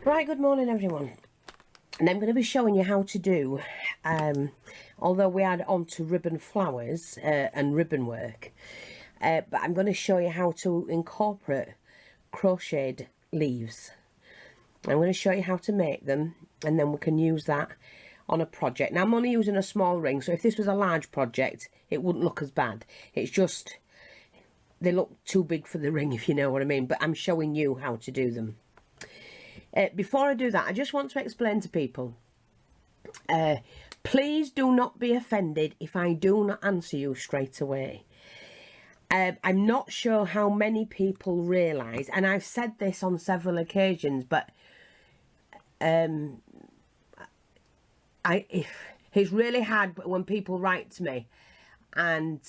Right, good morning everyone, and I'm going to be showing you how to do, although we add on to ribbon flowers and ribbon work, but I'm going to show you how to incorporate crocheted leaves. I'm going to show you how to make them, and then we can use that on a project. Now I'm only using a small ring, so if this was a large project it wouldn't look as bad. It's just they look too big for the ring, if you know what I mean, but I'm showing you how to do them. Before I do that, I just want to explain to people, please do not be offended if I do not answer you straight away. I'm not sure how many people realise, and I've said this on several occasions, but it's really hard when people write to me and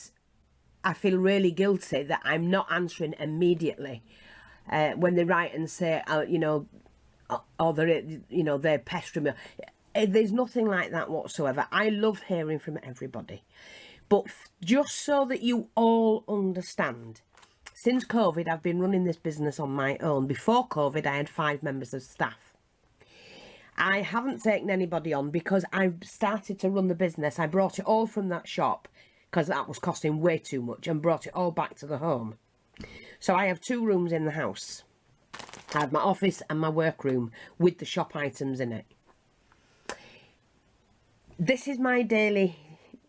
I feel really guilty that I'm not answering immediately when they write and say, you know, or they're pestering me. There's nothing like that whatsoever. I love hearing from everybody. But just so that you all understand, since COVID, I've been running this business on my own. Before COVID, I had 5 members of staff. I haven't taken anybody on because I started to run the business. I brought it all from that shop because that was costing way too much, and brought it all back to the home. So I have 2 rooms in the house. I have my office and my workroom with the shop items in it. This is my daily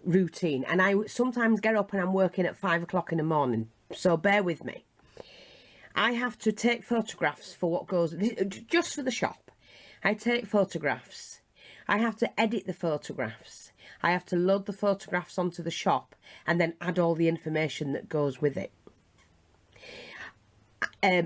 routine, and I sometimes get up and I'm working at 5 o'clock in the morning, so bear with me. I have to take photographs for what goes, just for the shop. I take photographs. I have to edit the photographs. I have to load the photographs onto the shop and then add all the information that goes with it.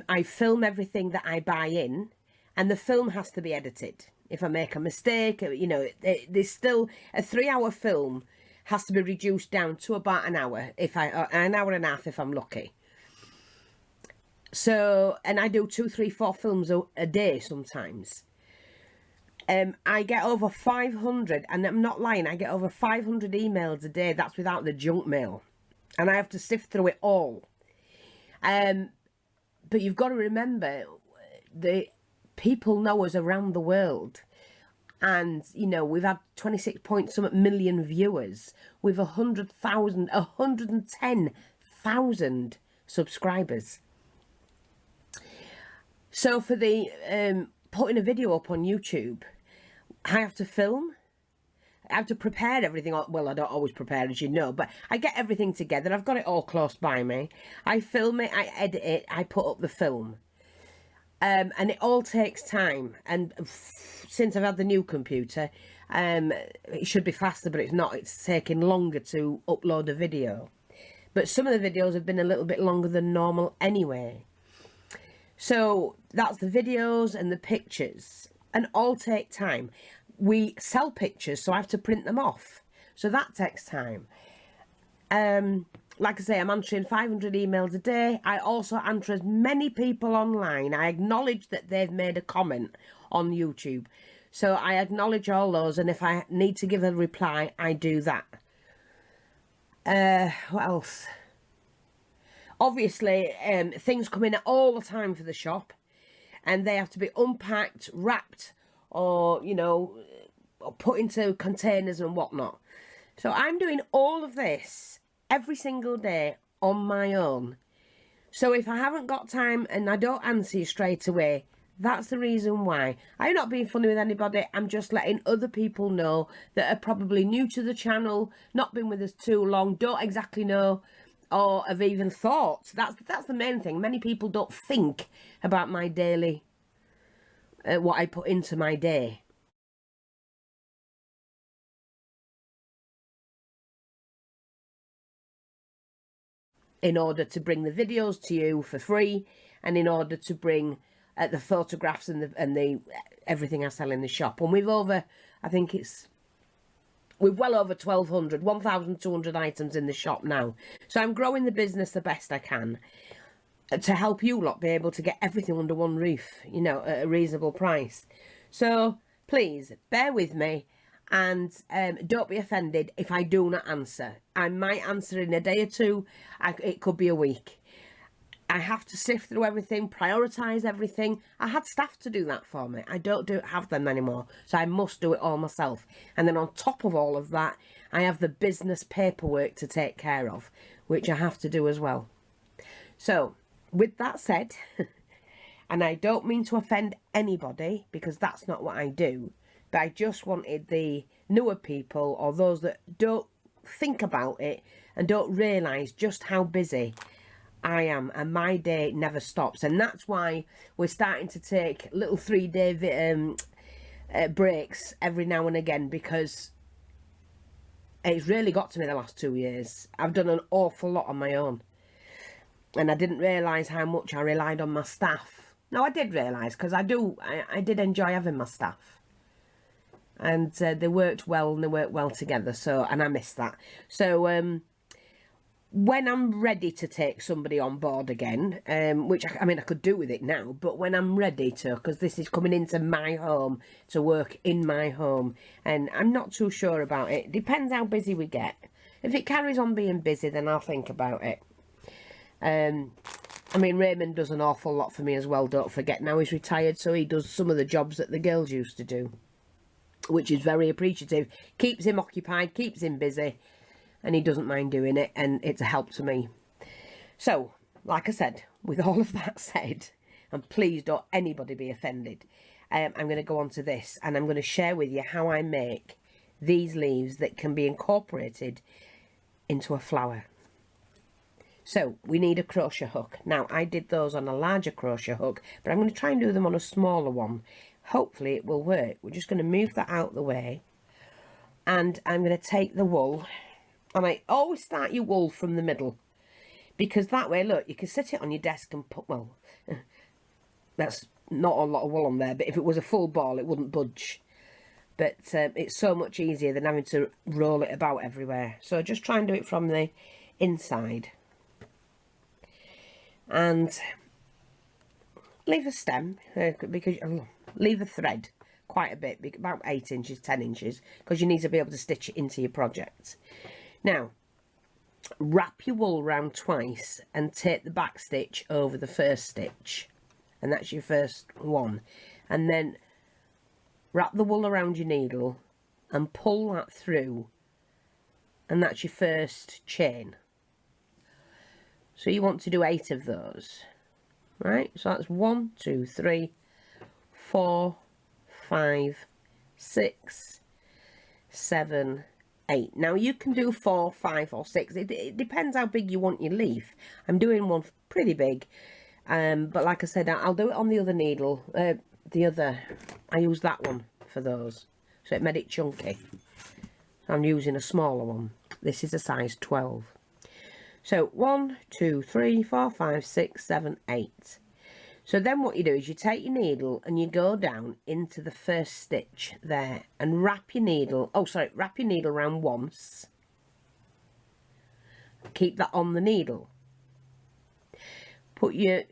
I film everything that I buy in, and the film has to be edited. If I make a mistake, you know, there's still a 3-hour film has to be reduced down to about an hour, an hour and a half if I'm lucky. So, and I do 2, 3, 4 films a day sometimes. I get over 500, and I'm not lying, I get over 500 emails a day. That's without the junk mail, and I have to sift through it all. But you've got to remember, the people know us around the world, and you know, we've had 26 point something million viewers with 110,000 subscribers. So for the putting a video up on YouTube, I have to film. I have to prepare everything. Well, I don't always prepare, as you know, but I get everything together. I've got it all close by me. I film it, I edit it, I put up the film. And it all takes time. And since I've had the new computer, it should be faster, but it's not. It's taking longer to upload a video. But some of the videos have been a little bit longer than normal anyway. So that's the videos and the pictures, and all take time. We sell pictures, so I have to print them off, so that takes time. Like I say, I'm answering 500 emails a day. I also answer as many people online. I acknowledge that they've made a comment on YouTube, so I acknowledge all those, and if I need to give a reply, I do that. What else? Obviously, things come in all the time for the shop, and they have to be unpacked, wrapped, or, you know, put into containers and whatnot. So I'm doing all of this every single day on my own. So if I haven't got time and I don't answer you straight away, that's the reason why. I'm not being funny with anybody. I'm just letting other people know that are probably new to the channel, not been with us too long, don't exactly know, or have even thought. That's the main thing. Many people don't think about my daily, what I put into my day. In order to bring the videos to you for free, and in order to bring the photographs and the everything I sell in the shop. And we've over, I think we're well over 1,200 items in the shop now. So I'm growing the business the best I can to help you lot be able to get everything under one roof, you know, at a reasonable price. So please bear with me, and don't be offended if I do not answer. I might answer in a day or two. It could be a week. I have to sift through everything, prioritise everything. I had staff to do that for me. I don't have them anymore, so I must do it all myself. And then on top of all of that, I have the business paperwork to take care of, which I have to do as well. So, with that said, and I don't mean to offend anybody, because that's not what I do, but I just wanted the newer people, or those that don't think about it and don't realise just how busy I am, and my day never stops. And that's why we're starting to take little 3-day breaks every now and again, because it's really got to me the last 2 years. I've done an awful lot on my own, and I didn't realise how much I relied on my staff. No, I did realise, because I did enjoy having my staff, and they worked well, and they worked well together. So, and I missed that. So when I'm ready to take somebody on board again, which I mean I could do with it now, but when I'm ready to, because this is coming into my home, to work in my home, and I'm not too sure about it. Depends how busy we get. If it carries on being busy, then I'll think about it. I mean, Raymond does an awful lot for me as well, don't forget. Now he's retired, so he does some of the jobs that the girls used to do, which is very appreciative. Keeps him occupied, keeps him busy, and he doesn't mind doing it, and it's a help to me. So, like I said, with all of that said, and please don't anybody be offended, I'm going to go on to this, and I'm going to share with you how I make these leaves that can be incorporated into a flower. So, we need a crochet hook. Now, I did those on a larger crochet hook, but I'm going to try and do them on a smaller one. Hopefully it will work. We're just going to move that out the way, and I'm going to take the wool. And I always start your wool from the middle, because that way, look, you can sit it on your desk and put, well, that's not a lot of wool on there, but if it was a full ball, it wouldn't budge. But it's so much easier than having to roll it about everywhere. So just try and do it from the inside. And leave a stem, because leave a thread quite a bit, about 8 inches, 10 inches, because you need to be able to stitch it into your project. Now, wrap your wool round twice and take the back stitch over the first stitch, and that's your first one. And then wrap the wool around your needle and pull that through, and that's your first chain. So you want to do 8 of those, right? So that's 1, 2, 3, 4, 5, 6, 7, 8. Now you can do 4, 5 or 6. It depends how big you want your leaf. I'm doing one pretty big, but like I said, I'll do it on the other needle. I use that one for those, so it made it chunky. I'm using a smaller one. This is a size 12. So 1, 2, 3, 4, 5, 6, 7, 8. So then what you do is you take your needle and you go down into the first stitch there and wrap your needle around once. Keep that on the needle. Put your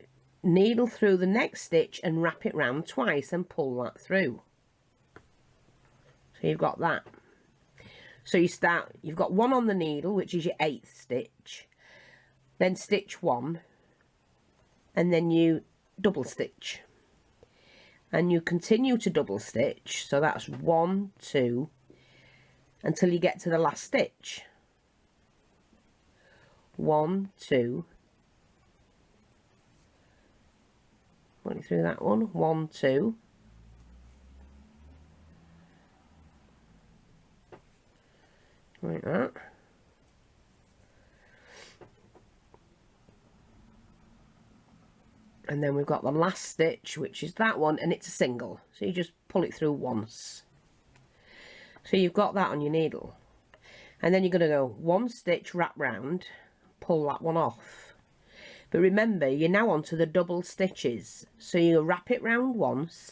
needle through the next stitch and wrap it round twice and pull that through. So you've got that. So you've got 1 on the needle, which is your 8th stitch, then stitch 1, and then you double stitch, and you continue to double stitch. So that's 1, 2, until you get to the last stitch. 1, 2, went through that one. 1, 2, like that. And then we've got the last stitch, which is that one, and it's a single, so you just pull it through once. So you've got that on your needle, and then you're going to go 1 stitch, wrap round, pull that one off. But remember, you're now onto the double stitches, so you wrap it round once,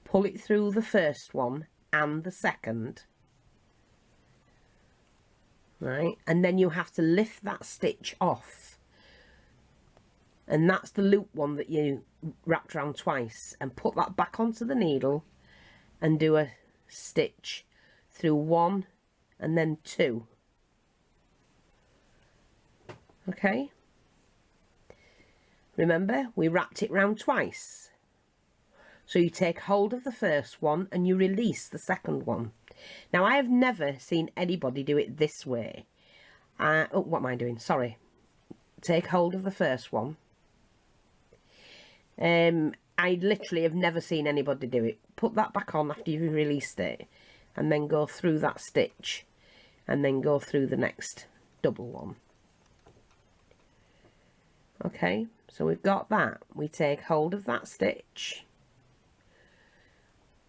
pull it through the first one and the second, right, and then you have to lift that stitch off. And that's the loop one that you wrapped around twice, and put that back onto the needle and do a stitch through 1 and then 2. Okay? Remember, we wrapped it round twice. So you take hold of the first one and you release the second one. Now, I have never seen anybody do it this way. Oh, what am I doing? Sorry. Take hold of the first one. I literally have never seen anybody do it. Put that back on after you've released it. And then go through that stitch. And then go through the next double one. Okay, so we've got that. We take hold of that stitch.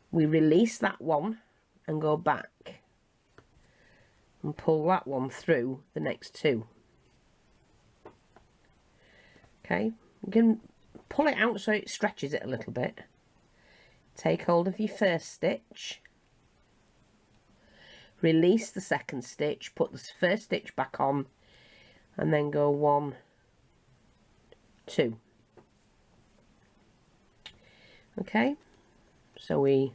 We release that one and go back. And pull that one through the next two. Okay, you can pull it out so it stretches it a little bit. Take hold of your first stitch. Release the second stitch, put the first stitch back on, and then go 1, 2. Okay, so we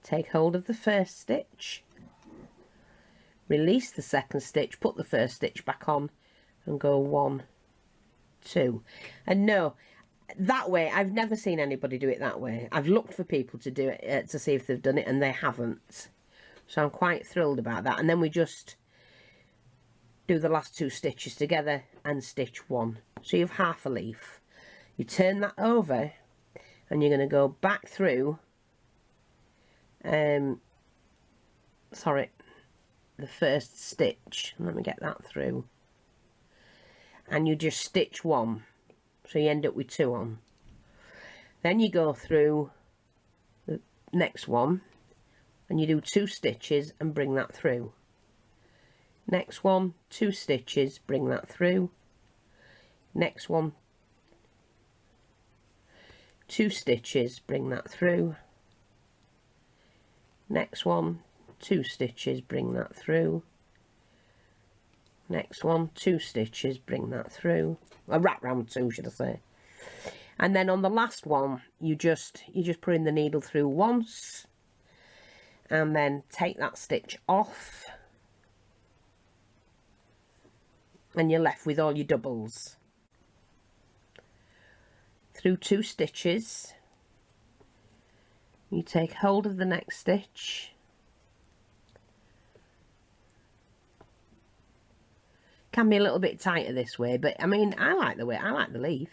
take hold of the first stitch, release the second stitch, put the first stitch back on, and go 1, 2. And no, that way, I've never seen anybody do it that way. I've looked for people to do it to see if they've done it, and they haven't. So I'm quite thrilled about that. And then we just do the last 2 stitches together and stitch 1. So you have half a leaf. You turn that over and you're going to go back through, the first stitch. Let me get that through. And you just stitch 1. So you end up with 2 on. Then you go through the next one. And you do 2 stitches and bring that through. Next one, 2 stitches, bring that through. Next one, 2 stitches, bring that through. Next one, 2 stitches, bring that through. Next one, 2 stitches, bring that through. A wrap round 2, should I say. And then on the last one, you just put in the needle through once. And then take that stitch off. And you're left with all your doubles. Through 2 stitches, you take hold of the next stitch. Can be a little bit tighter this way, but I mean, I like the leaf.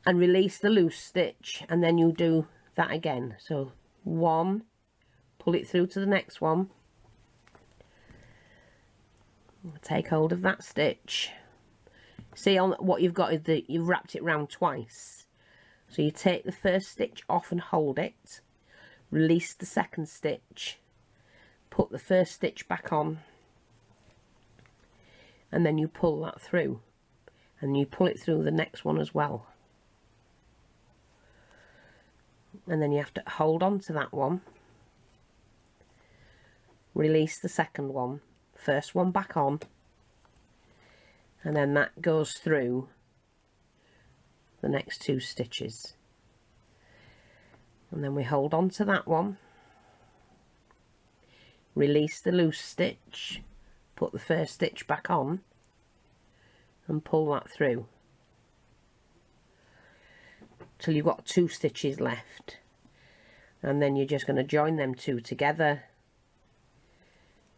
And release the loose stitch, and then you do that again. So 1, pull it through to the next one, take hold of that stitch. See, on what you've got is that you've wrapped it round twice. So you take the first stitch off and hold it, release the second stitch, put the first stitch back on, and then you pull that through, and you pull it through the next one as well. And then you have to hold on to that one, release the second one, first one back on, and then that goes through the next 2 stitches. And then we hold on to that one, release the loose stitch, put the first stitch back on, and pull that through till you've got 2 stitches left. And then you're just going to join them 2 together,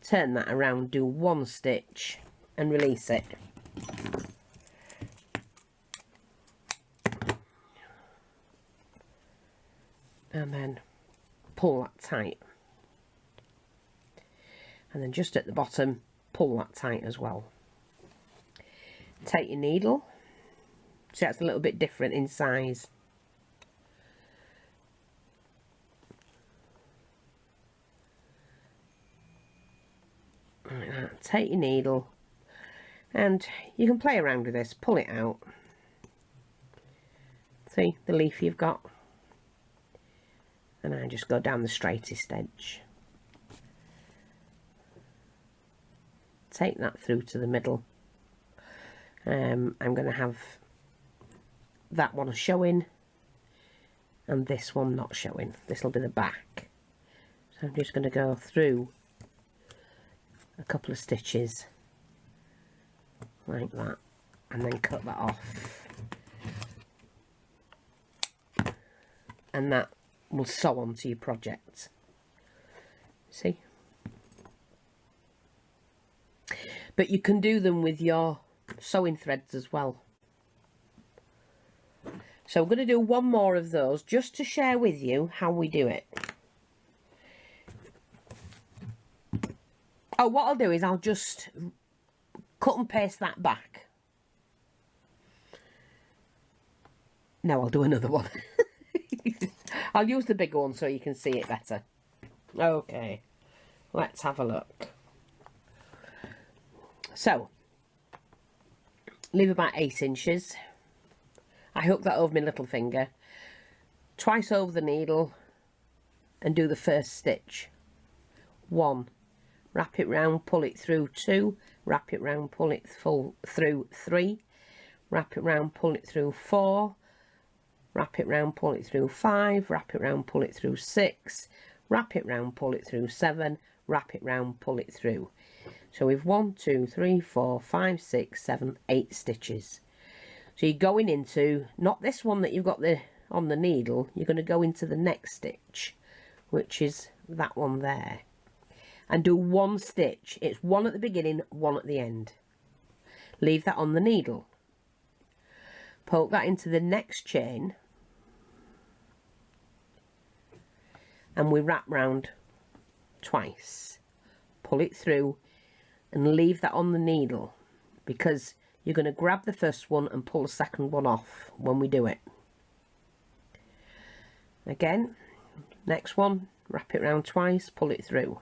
turn that around, do 1 stitch and release it. And then pull that tight. And then just at the bottom, pull that tight as well. Take your needle. See, that's a little bit different in size. Like that. Take your needle, and you can play around with this, pull it out. See the leaf you've got? And I just go down the straightest edge. Take that through to the middle. I'm going to have that one showing and this one not showing. This will be the back. So I'm just going to go through a couple of stitches like that and then cut that off, and that will sew onto your project. See? But you can do them with your sewing threads as well. So I'm going to do one more of those just to share with you how we do it. Oh, what I'll do is I'll just cut and paste that back. Now I'll do another one. I'll use the bigger one so you can see it better. Okay, let's have a look. So, leave about 8 inches. I hook that over my little finger, twice over the needle, and do the first stitch. 1, wrap it round, pull it through. 2, wrap it round, pull it through. 3, wrap it round, pull it through. 4, wrap it round, pull it through. 5, wrap it round, pull it through. 6, wrap it round, pull it through. 7, wrap it round, pull it through. So we've 1, 2, 3, 4, 5, 6, 7, 8 stitches. So you're going into, not this one that you've got on the needle, you're going to go into the next stitch, which is that one there. And do 1 stitch. It's 1 at the beginning, 1 at the end. Leave that on the needle. Poke that into the next chain. And we wrap round twice. Pull it through and leave that on the needle, because you're going to grab the first one and pull the second one off when we do it. Again, next one, wrap it round twice, pull it through.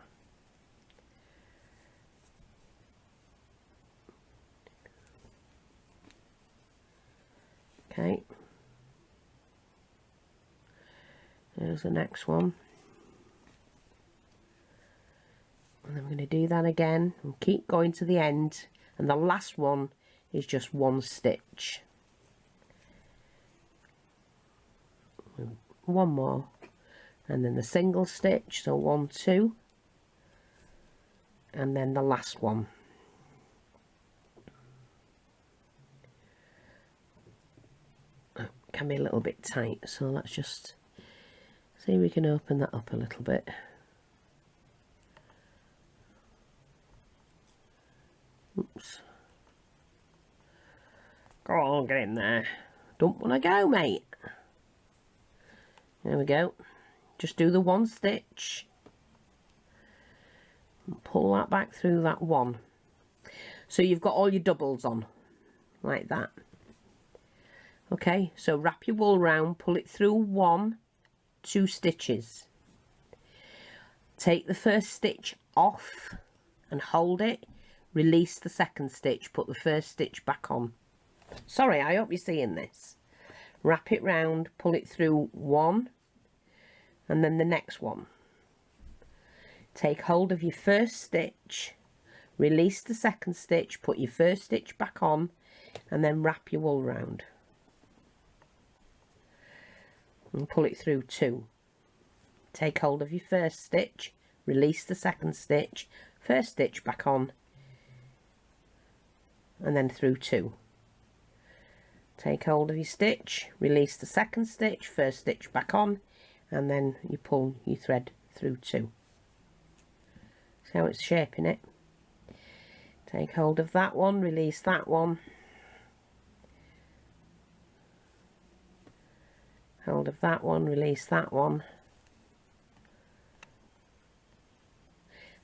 Okay. There's the next one. And I'm going to do that again and keep going to the end, and the last one is just 1 stitch. 1 more, and then the single stitch, so 1, 2, and then the last one. Oh, can be a little bit tight, so let's just see if we can open that up a little bit. Oops. Go on, get in there. Don't want to go, mate. There we go. Just do the 1 stitch. And pull that back through that 1. So you've got all your doubles on. Like that. Okay, so wrap your wool round, pull it through 1, 2 stitches. Take the first stitch off and hold it. Release the second stitch, put the first stitch back on. Sorry, I hope you're seeing this. Wrap it round, pull it through 1, and then the next one. Take hold of your first stitch, release the second stitch, put your first stitch back on, and then wrap your wool round. And pull it through 2. Take hold of your first stitch, release the second stitch, first stitch back on, and then through 2. Take hold of your stitch, release the second stitch, first stitch back on, and then you pull your thread through 2. See how it's shaping it? Take hold of that one, release that one, hold of that one, release that one,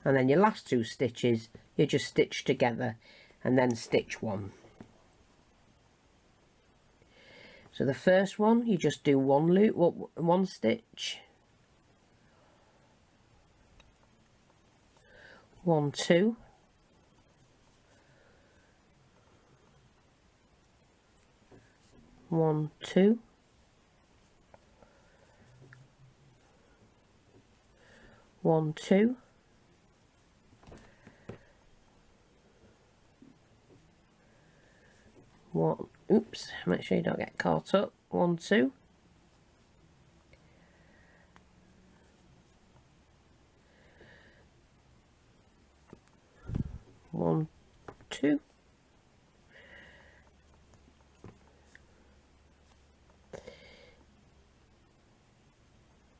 and then your last 2 stitches you just stitch together and then stitch 1. So the first one you just do 1 loop, 1 stitch, 1, 2, 1, 2, 1, 2, 1, oops, make sure you don't get caught up, 1, 2, 1, 2,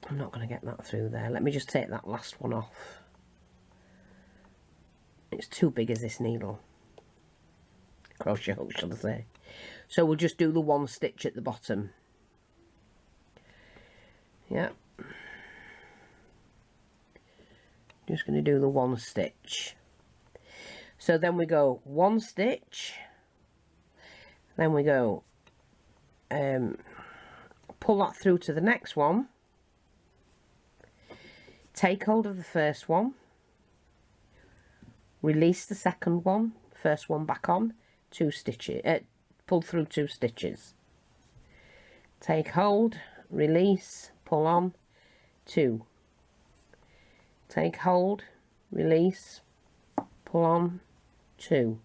I'm not going to get that through there. Let me just take that last one off. It's too big as this needle. Crochet hook, should I say. So we'll just do the one stitch at the bottom. Yeah. Just going to do the one stitch. So then we go one stitch. Then we go pull that through to the next one. Take hold of the first one. Release the second one. First one back on. 2 stitches. Pull through 2 stitches. Take hold. Release. Pull on. 2. Take hold. Release. Pull on. 2.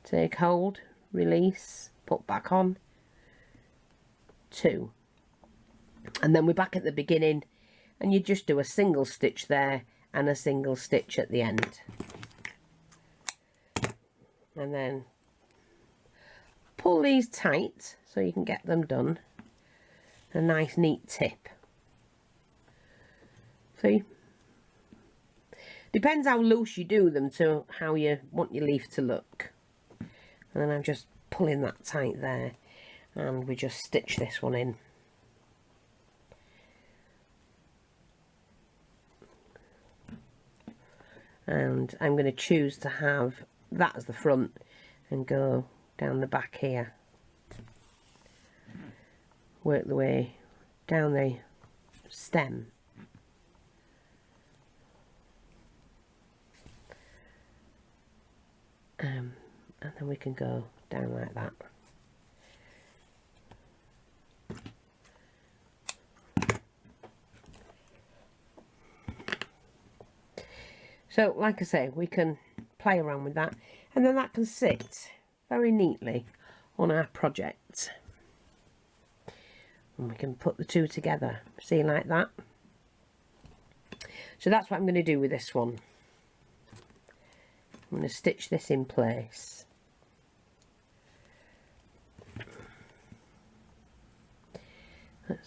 Take hold. Release. Put back on. 2. And then we're back at the beginning, and you just do a single stitch there and a single stitch at the end, and then pull these tight so you can get them done. A nice neat tip. See, depends how loose you do them to how you want your leaf to look. And then I'm just pulling that tight there, and we just stitch this one in. And I'm going to choose to have that as the front and go down the back here. Work the way down the stem. And then we can go down like that. So, like I say, we can play around with that, and then that can sit very neatly on our project. And we can put the two together, see, like that. So that's what I'm going to do with this one. I'm going to stitch this in place.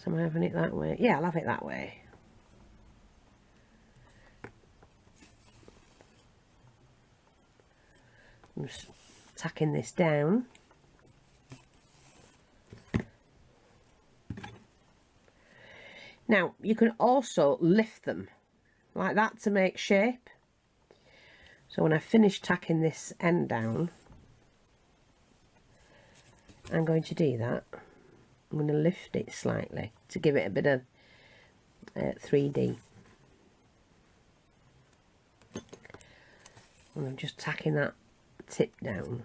Am I having it that way? Yeah, I'll have it that way. I'm just tacking this down. Now, you can also lift them like that to make shape. So when I finish tacking this end down, I'm going to do that. I'm going to lift it slightly to give it a bit of 3D. And I'm just tacking that tip down.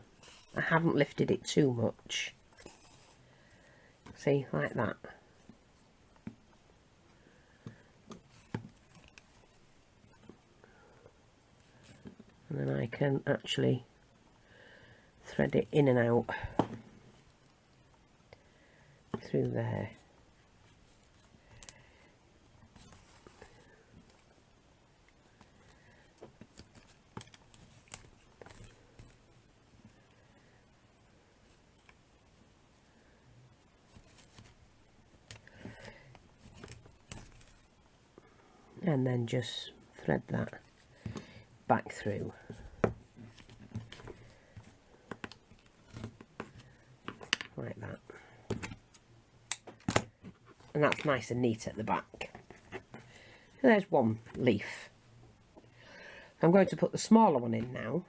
I haven't lifted it too much. See, like that. And then I can actually thread it in and out through there. And then just thread that back through. Like that. And that's nice and neat at the back. And there's one leaf. I'm going to put the smaller one in now.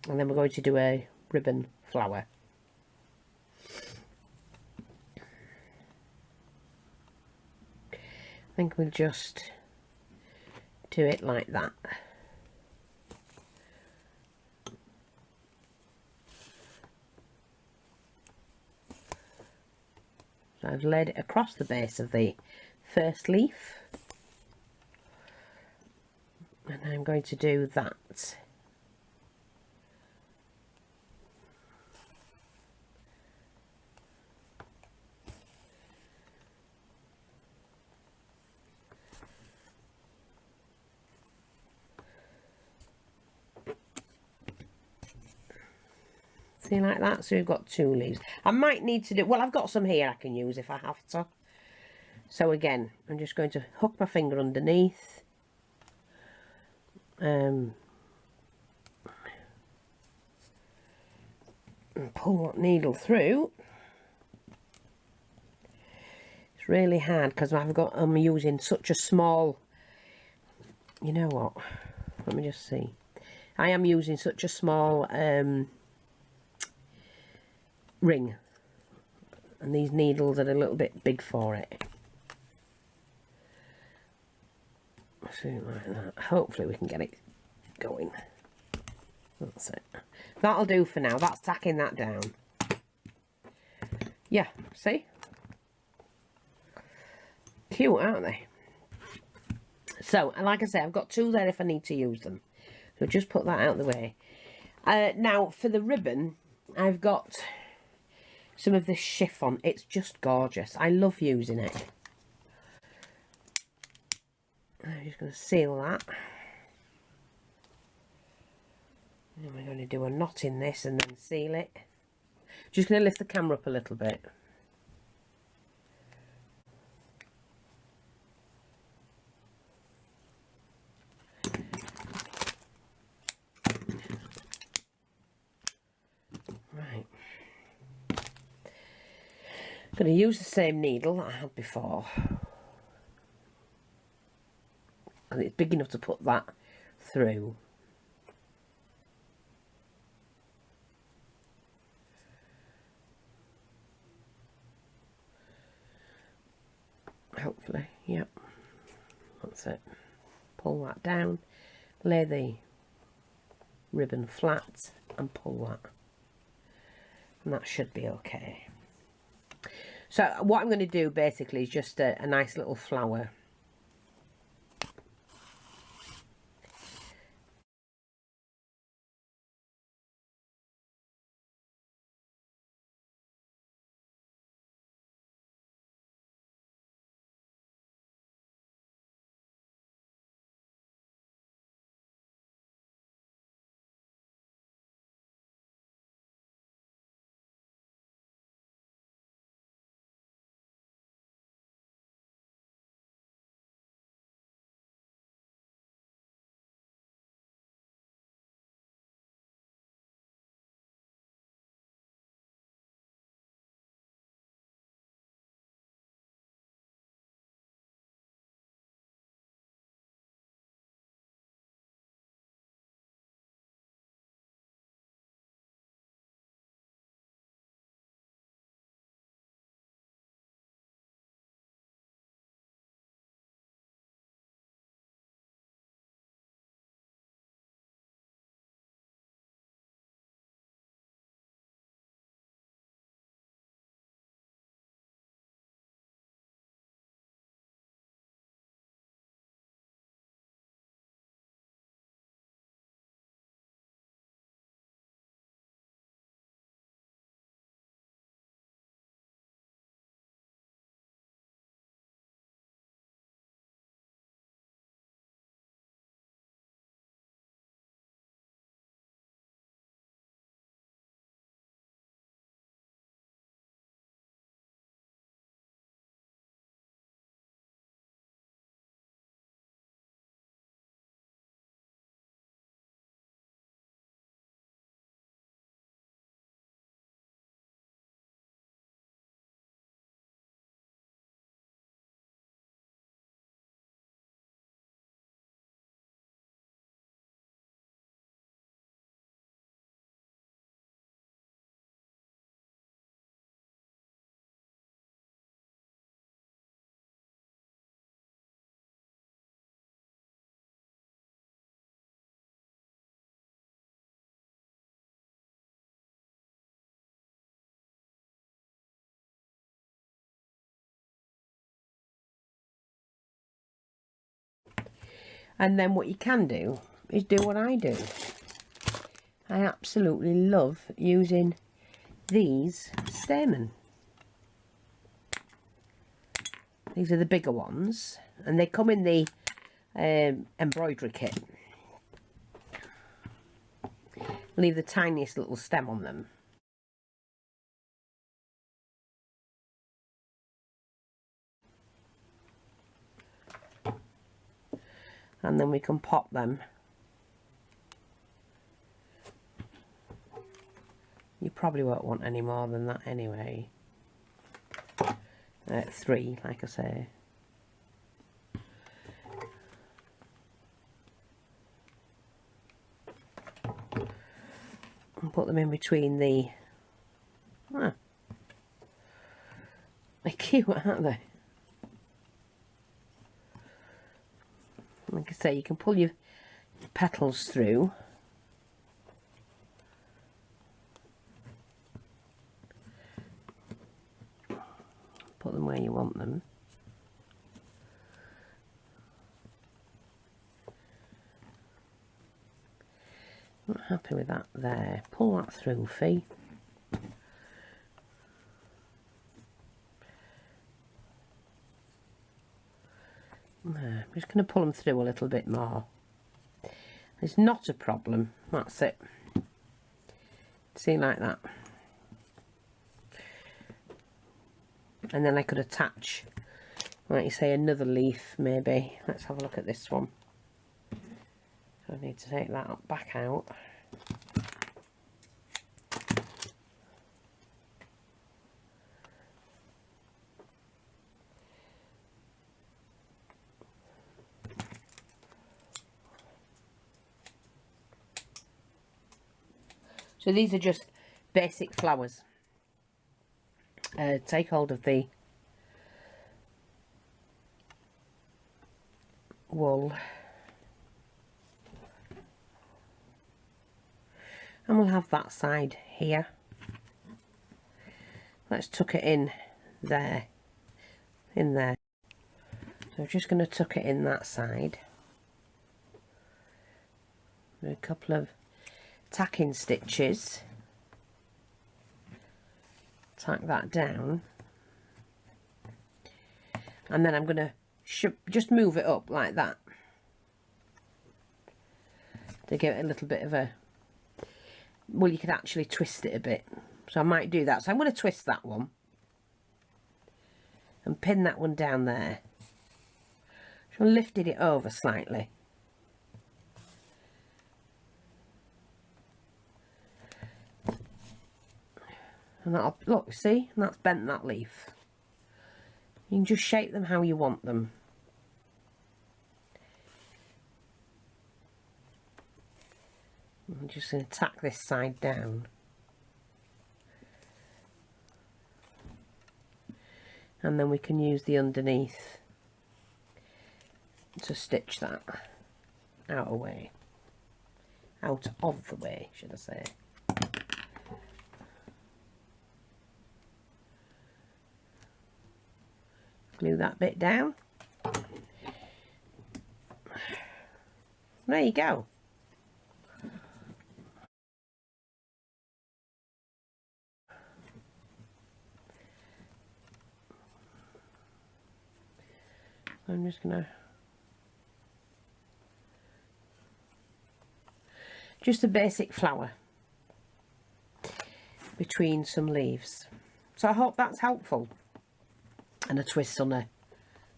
And then we're going to do a ribbon flower. I think we'll just do it like that. So I've laid it across the base of the first leaf, and I'm going to do that. See, like that. So we've got 2 leaves. I might need to do, well, I've got some here I can use if I have to. So again, I'm just going to hook my finger underneath. And pull that needle through. It's really hard because I'm using such a small, you know what, let me just see. I am using such a small ring, and these needles are a little bit big for it. Something like that. Hopefully we can get it going. That's it. That'll do for now. That's tacking that down. Yeah, see? Cute, aren't they? So, like I say, I've got 2 there if I need to use them. So just put that out of the way. Now, for the ribbon, I've got some of this chiffon. It's just gorgeous. I love using it. I'm just going to seal that. And we're going to do a knot in this and then seal it. Just going to lift the camera up a little bit. Right. I'm going to use the same needle that I had before. And it's big enough to put that through. Hopefully, yep. That's it. Pull that down, lay the ribbon flat and pull that. And that should be okay. So what I'm going to do basically is just a nice little flower. And then what you can do is do what I do. I absolutely love using these stamen. These are the bigger ones, and they come in the embroidery kit. Leave the tiniest little stem on them. and then we can pop them. You probably won't want any more than that anyway. 3, like I say. And put them in between the... Ah, they're cute, aren't they? Like I say, you can pull your petals through. Put them where you want them. Not happy with that there. Pull that through, Fee. I'm just going to pull them through a little bit more. It's not a problem. That's it. See, like that. And then I could attach, like you say, another leaf maybe. Let's have a look at this one. So I need to take that back out. So these are just basic flowers. Take hold of the wool and we'll have that side here. Let's tuck it in there, So I'm just going to tuck it in that side with a couple of tacking stitches. Tack that down, and then I'm going to just move it up like that to give it a little bit of a, well, you could actually twist it a bit, so I might do that. So I'm going to twist that one and pin that one down there. So I lifted it over slightly. And that'll, look, see, that's bent that leaf. You can just shape them how you want them. I'm just going to tack this side down. And then we can use the underneath to stitch that out of the way. Out of the way, should I say. Glue that bit down. There you go. I'm just gonna just a basic flower between some leaves. So I hope that's helpful. And a twist on a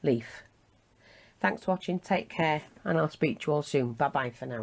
leaf. Thanks for watching, take care, and I'll speak to you all soon. Bye bye for now.